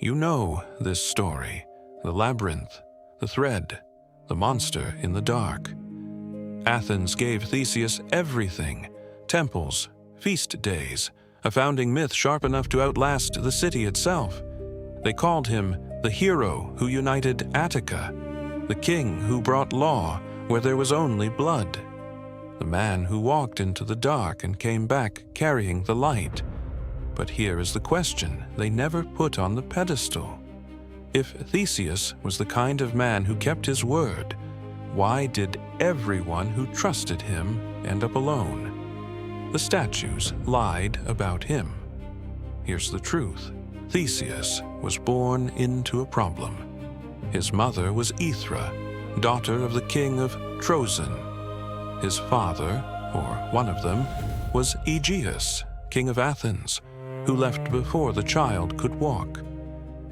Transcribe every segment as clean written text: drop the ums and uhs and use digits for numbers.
You know this story, the labyrinth, the thread, the monster in the dark. Athens gave Theseus everything: temples, feast days, a founding myth sharp enough to outlast the city itself. They called him the hero who united Attica, the king who brought law where there was only blood, the man who walked into the dark and came back carrying the light. But here is the question they never put on the pedestal. If Theseus was the kind of man who kept his word, why did everyone who trusted him end up alone? The statues lied about him. Here's the truth. Theseus was born into a problem. His mother was Aethra, daughter of the king of Troezen. His father, or one of them, was Aegeus, king of Athens, who left before the child could walk.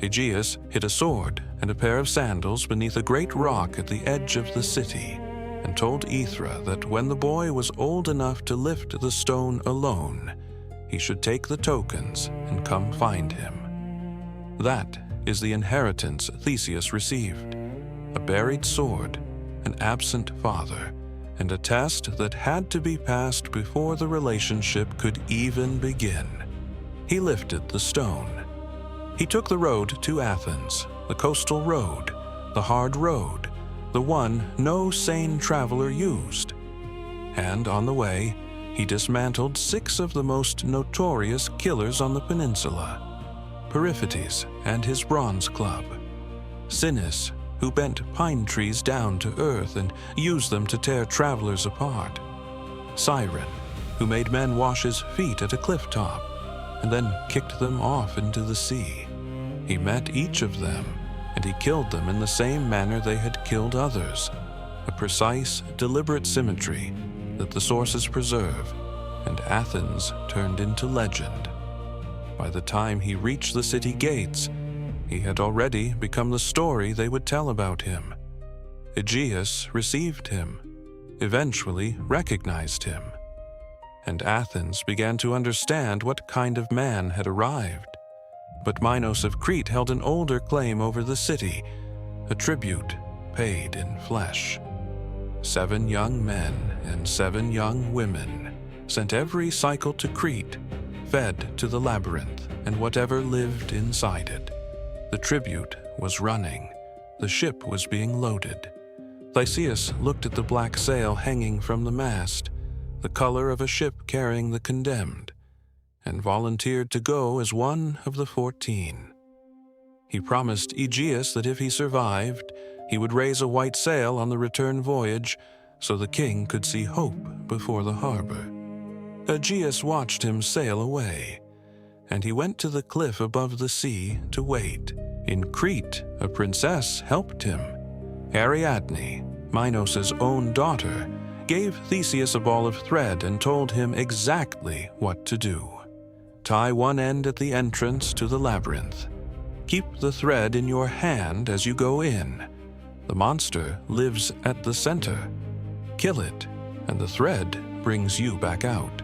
Aegeus hid a sword and a pair of sandals beneath a great rock at the edge of the city, and told Aethra that when the boy was old enough to lift the stone alone, he should take the tokens and come find him. That is the inheritance Theseus received: a buried sword, an absent father, and a test that had to be passed before the relationship could even begin. He lifted the stone. He took the road to Athens, the coastal road, the hard road, the one no sane traveler used. And on the way, he dismantled 6 of the most notorious killers on the peninsula: Periphetes and his bronze club, Sinis, who bent pine trees down to earth and used them to tear travelers apart, Siren, who made men wash his feet at a cliff top and then kicked them off into the sea. He met each of them, and he killed them in the same manner they had killed others: a precise, deliberate symmetry that the sources preserve, and Athens turned into legend. By the time he reached the city gates, he had already become the story they would tell about him. Aegeus received him, eventually recognized him, and Athens began to understand what kind of man had arrived. But Minos of Crete held an older claim over the city, a tribute paid in flesh. 7 young men and 7 young women, sent every cycle to Crete, fed to the labyrinth and whatever lived inside it. The tribute was running. The ship was being loaded. Theseus looked at the black sail hanging from the mast, the color of a ship carrying the condemned, and volunteered to go as one of the 14. He promised Aegeus that if he survived, he would raise a white sail on the return voyage so the king could see hope before the harbor. Aegeus watched him sail away, and he went to the cliff above the sea to wait. In Crete, a princess helped him. Ariadne, Minos' own daughter, gave Theseus a ball of thread and told him exactly what to do. Tie one end at the entrance to the labyrinth. Keep the thread in your hand as you go in. The monster lives at the center. Kill it, and the thread brings you back out.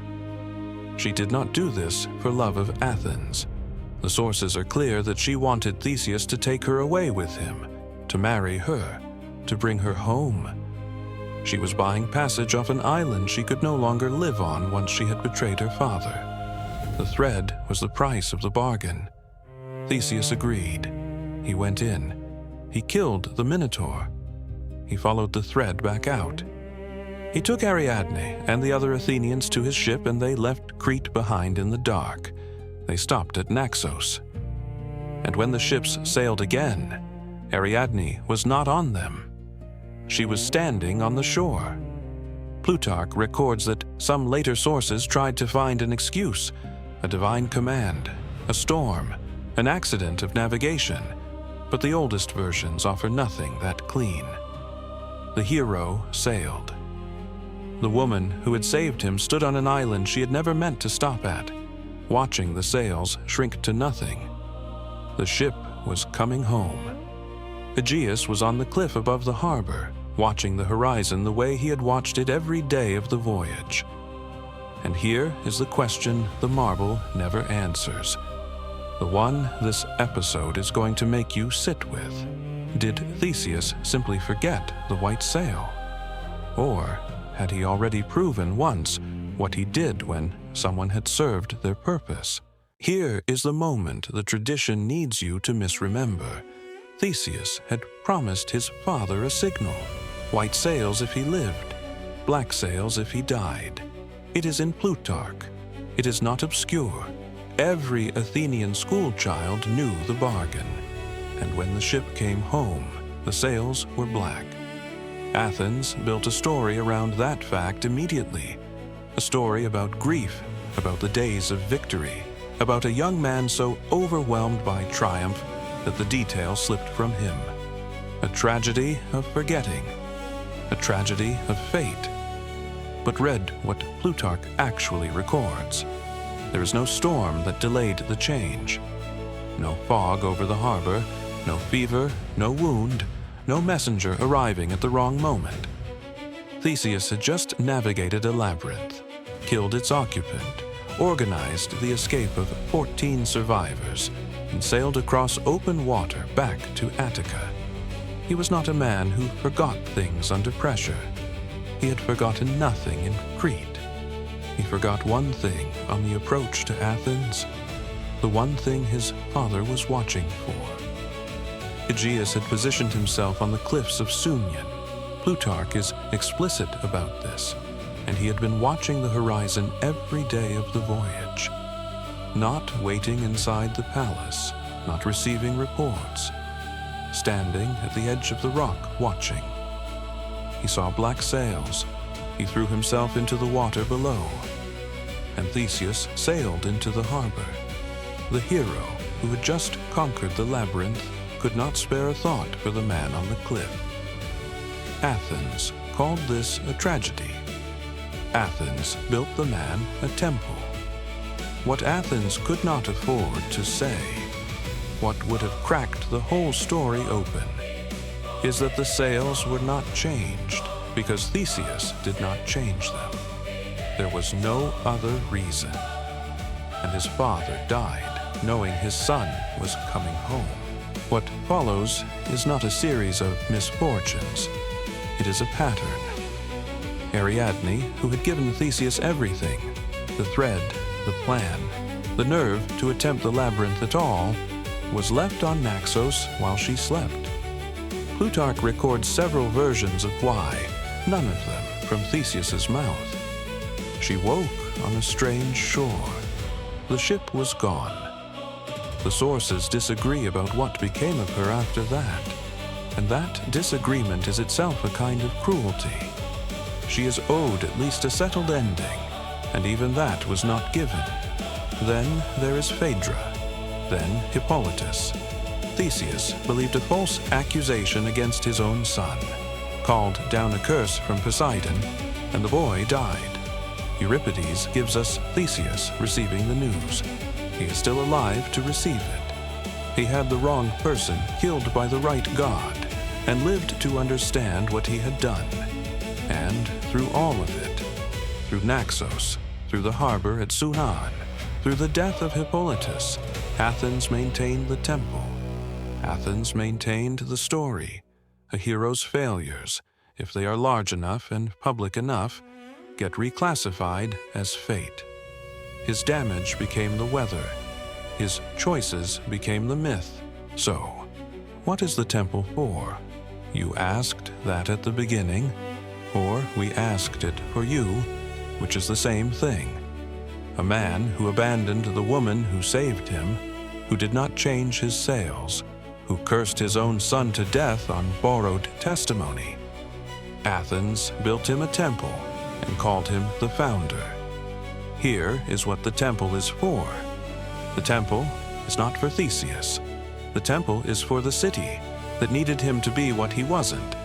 She did not do this for love of Athens. The sources are clear that she wanted Theseus to take her away with him, to marry her, to bring her home. She was buying passage off an island she could no longer live on once she had betrayed her father. The thread was the price of the bargain. Theseus agreed. He went in. He killed the Minotaur. He followed the thread back out. He took Ariadne and the other Athenians to his ship, and they left Crete behind in the dark. They stopped at Naxos. And when the ships sailed again, Ariadne was not on them. She was standing on the shore. Plutarch records that some later sources tried to find an excuse, a divine command, a storm, an accident of navigation, but the oldest versions offer nothing that clean. The hero sailed. The woman who had saved him stood on an island she had never meant to stop at, watching the sails shrink to nothing. The ship was coming home. Aegeus was on the cliff above the harbor, watching the horizon the way he had watched it every day of the voyage. And here is the question the marble never answers. the one this episode is going to make you sit with. Did Theseus simply forget the white sail? Or had he already proven once what he did when someone had served their purpose? Here is the moment the tradition needs you to misremember. Theseus had promised his father a signal. White sails if he lived, black sails if he died. It is in Plutarch. It is not obscure. Every Athenian schoolchild knew the bargain. And when the ship came home, the sails were black. Athens built a story around that fact immediately. A story about grief, about the days of victory, about a young man so overwhelmed by triumph that the details slipped from him. A tragedy of forgetting, a tragedy of fate. But read what Plutarch actually records. There is no storm that delayed the change. No fog over the harbor, no fever, no wound, no messenger arriving at the wrong moment. Theseus had just navigated a labyrinth, killed its occupant, organized the escape of 14 survivors, and sailed across open water back to Attica. He was not a man who forgot things under pressure. He had forgotten nothing in Crete. He forgot one thing on the approach to Athens, the one thing his father was watching for. Aegeus had positioned himself on the cliffs of Sunion. Plutarch is explicit about this, and he had been watching the horizon every day of the voyage. Not waiting inside the palace, not receiving reports, standing at the edge of the rock watching. He saw black sails. He threw himself into the water below, and Theseus sailed into the harbor. The hero who had just conquered the labyrinth could not spare a thought for the man on the cliff. Athens called this a tragedy. Athens built the man a temple. What Athens could not afford to say, what would have cracked the whole story open, is that the sails were not changed because Theseus did not change them. There was no other reason. And his father died, knowing his son was coming home. What follows is not a series of misfortunes. It is a pattern. Ariadne, who had given Theseus everything, the thread, the plan, the nerve to attempt the labyrinth at all, was left on Naxos while she slept. Plutarch records several versions of why, none of them from Theseus's mouth. She woke on a strange shore. The ship was gone. The sources disagree about what became of her after that, and that disagreement is itself a kind of cruelty. She is owed at least a settled ending, and even that was not given. Then there is Phaedra, then Hippolytus. Theseus believed a false accusation against his own son, called down a curse from Poseidon, and the boy died. Euripides gives us Theseus receiving the news. He is still alive to receive it. He had the wrong person killed by the right god, and lived to understand what he had done. And through all of it, through Naxos, through the harbor at Sunan, through the death of Hippolytus, Athens maintained the temple. Athens maintained the story. A hero's failures, if they are large enough and public enough, get reclassified as fate. His damage became the weather. His choices became the myth. So, what is the temple for? You asked that at the beginning, or we asked it for you, which is the same thing. A man who abandoned the woman who saved him, who did not change his sails, who cursed his own son to death on borrowed testimony. Athens built him a temple and called him the founder. Here is what the temple is for. The temple is not for Theseus. The temple is for the city that needed him to be what he wasn't.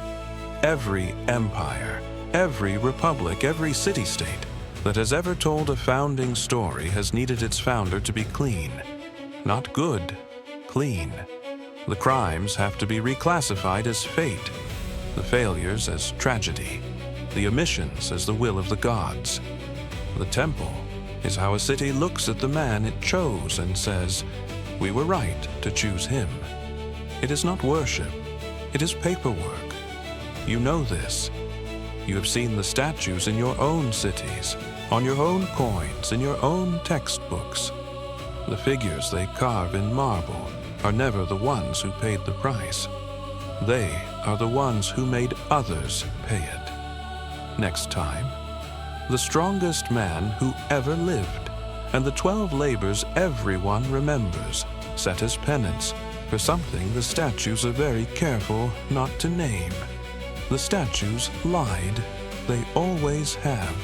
Every empire, every republic, every city-state that has ever told a founding story has needed its founder to be clean. Not good, clean. The crimes have to be reclassified as fate, the failures as tragedy, the omissions as the will of the gods. The temple is how a city looks at the man it chose and says, We were right to choose him. It is not worship, it is paperwork. You know this. You have seen the statues in your own cities, on your own coins, in your own textbooks. The figures they carve in marble are never the ones who paid the price. They are the ones who made others pay it. Next time, the strongest man who ever lived, and the 12 labors everyone remembers, set as penance for something the statues are very careful not to name. The statues lied. They always have.